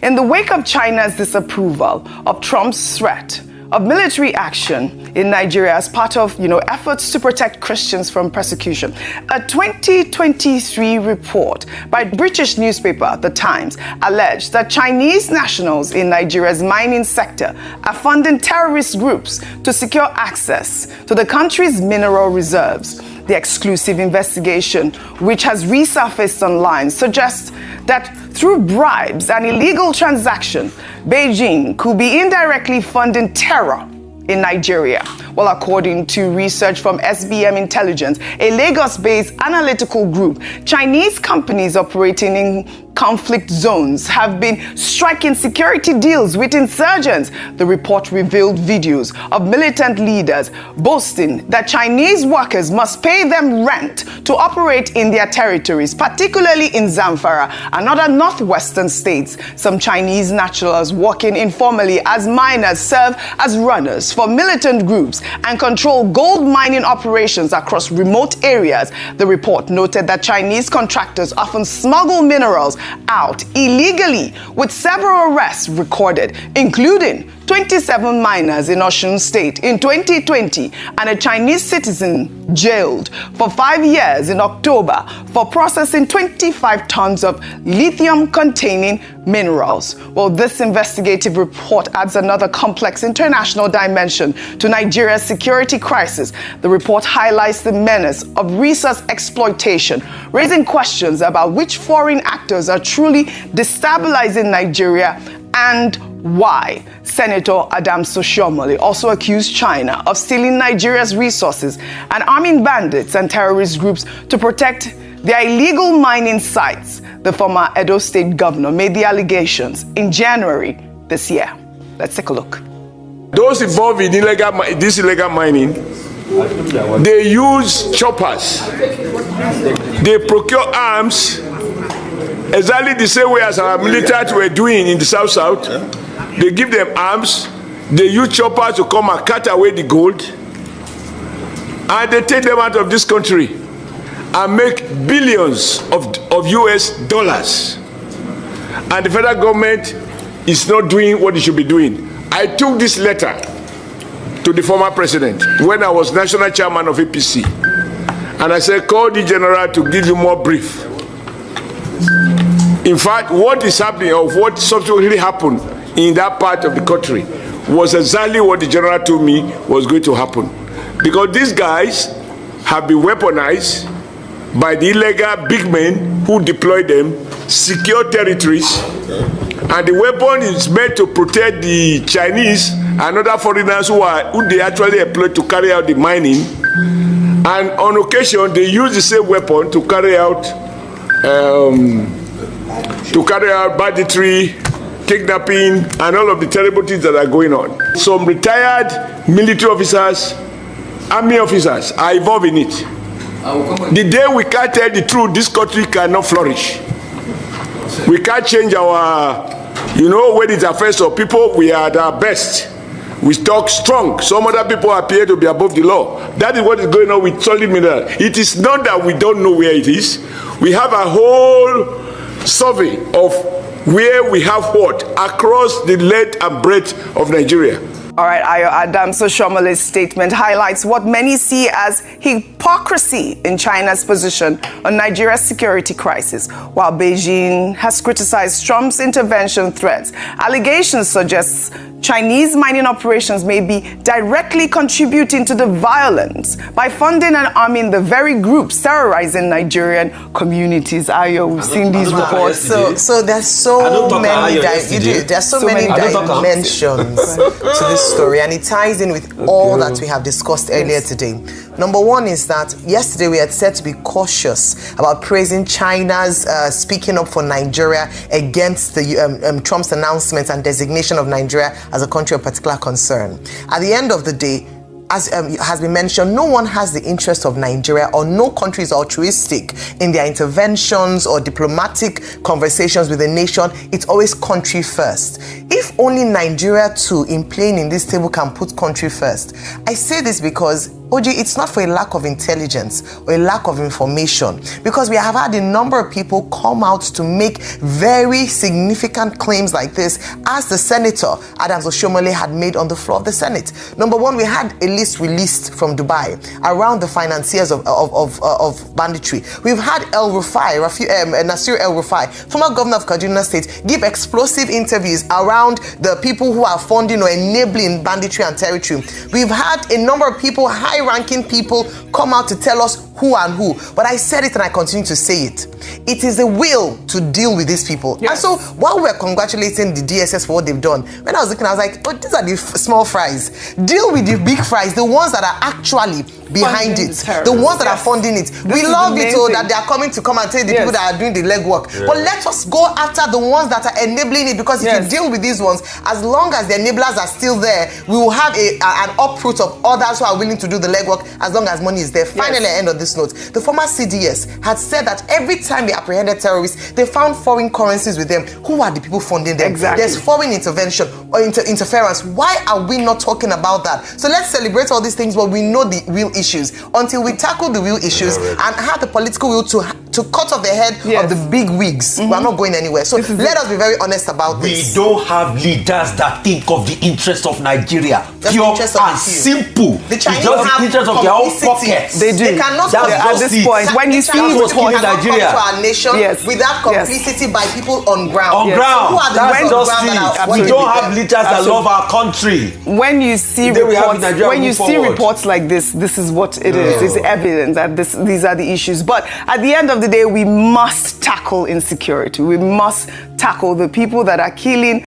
In the wake of China's disapproval of Trump's threat of military action in Nigeria as part of, efforts to protect Christians from persecution, a 2023 report by British newspaper The Times alleged that Chinese nationals in Nigeria's mining sector are funding terrorist groups to secure access to the country's mineral reserves. The exclusive investigation, which has resurfaced online, suggests that through bribes and illegal transaction, Beijing could be indirectly funding terror in Nigeria. Well, according to research from SBM Intelligence, a Lagos-based analytical group, Chinese companies operating in conflict zones have been striking security deals with insurgents. The report revealed videos of militant leaders boasting that Chinese workers must pay them rent to operate in their territories, particularly in Zamfara and other northwestern states. Some Chinese nationals working informally as miners serve as runners for militant groups and control gold mining operations across remote areas. The report noted that Chinese contractors often smuggle minerals out illegally, with several arrests recorded, including 27 miners in Osun State in 2020 and a Chinese citizen jailed for 5 years in October for processing 25 tons of lithium-containing minerals. Well, this investigative report adds another complex international dimension to Nigeria's security crisis. The report highlights the menace of resource exploitation, raising questions about which foreign actors are truly destabilizing Nigeria and why. Senator Adams Oshiomhole also accused China of stealing Nigeria's resources and arming bandits and terrorist groups to protect their illegal mining sites. The former Edo State governor made the allegations in January this year. Let's take a look. Those involved in this illegal mining, they use choppers. They procure arms exactly the same way as our military were doing in the South. They give them arms, they use choppers to come and cut away the gold, and they take them out of this country and make billions of US dollars. And the federal government is not doing what it should be doing. I took this letter to the former president when I was national chairman of APC, and I said, call the general to give you more brief. In fact, what is happening, or what subsequently happened in that part of the country, was exactly what the general told me was going to happen. Because these guys have been weaponized by the illegal big men who deploy them, secure territories, and the weapon is meant to protect the Chinese and other foreigners who they actually employ to carry out the mining. And on occasion, they use the same weapon to carry out banditry, kidnapping, and all of the terrible things that are going on. Some retired military officers, army officers are involved in it. The day we can't tell the truth, this country cannot flourish. We can't change our, when it affects our people, we are at our best. We talk strong. Some other people appear to be above the law. That is what is going on with solid mineral. It is not that we don't know where it is. We have a whole survey of where we have what across the length and breadth of Nigeria. All right, Ayo Adams Oshiomhole's statement highlights what many see as hypocrisy in China's position on Nigeria's security crisis. While Beijing has criticized Trump's intervention threats, allegations suggest Chinese mining operations may be directly contributing to the violence by funding and arming the very groups terrorizing Nigerian communities. Ayo, we've seen these reports. So there's so many dimensions to this story, and it ties in with all that we have discussed earlier today. Number one is that yesterday we had said to be cautious about praising China's speaking up for Nigeria against the Trump's announcement and designation of Nigeria as a country of particular concern. At the end of the day, as has been mentioned, no one has the interest of Nigeria, or no country is altruistic in their interventions or diplomatic conversations with a nation. It's always country first. If only Nigeria too, in playing in this table, can put country first. I say this because Oji, it's not for a lack of intelligence or a lack of information, because we have had a number of people come out to make very significant claims like this, as the Senator Adams Oshiomhole had made on the floor of the Senate. Number one, we had a list released from Dubai around the financiers of banditry. We've had Nasir El-Rufai, former governor of Kaduna State, give explosive interviews around the people who are funding or enabling banditry and territory. We've had a number of people, high-ranking people, come out to tell us who and who. But I said it and I continue to say it. It is the will to deal with these people. Yes. And so while we're congratulating the DSS for what they've done, when I was looking, I was like, oh, these are the small fries. Deal with the big fries, the ones that are actually behind it, the ones that are funding it. We love it, that they are coming to come and tell the people that are doing the legwork. But let us go after the ones that are enabling it, because if you deal with these ones, as long as the enablers are still there, we will have an uproot of others who are willing to do the legwork, as long as money is there. Finally, end of this note, the former CDS had said that every time they apprehended terrorists, they found foreign currencies with them. Who are the people funding them? Exactly. There's foreign intervention or interference. Why are we not talking about that? So let's celebrate all these things, but we know the real issues. Until we tackle the real issues and have the political will to cut off the head of the big wigs, we're not going anywhere. So let us be very honest about this. We don't have leaders that think of the interest of Nigeria. Pure and simple. The Chinese it's just the interest of their own pockets. They do. They cannot at this point. When you see reports Nigeria to our nation without complicity by people on ground. On ground. Who are the That's ones just on ground that are we don't have leaders that love our country. When you see reports like this, this is what it is. It's evident that these are the issues. But at the end of the day, we must tackle insecurity. We must tackle the people that are killing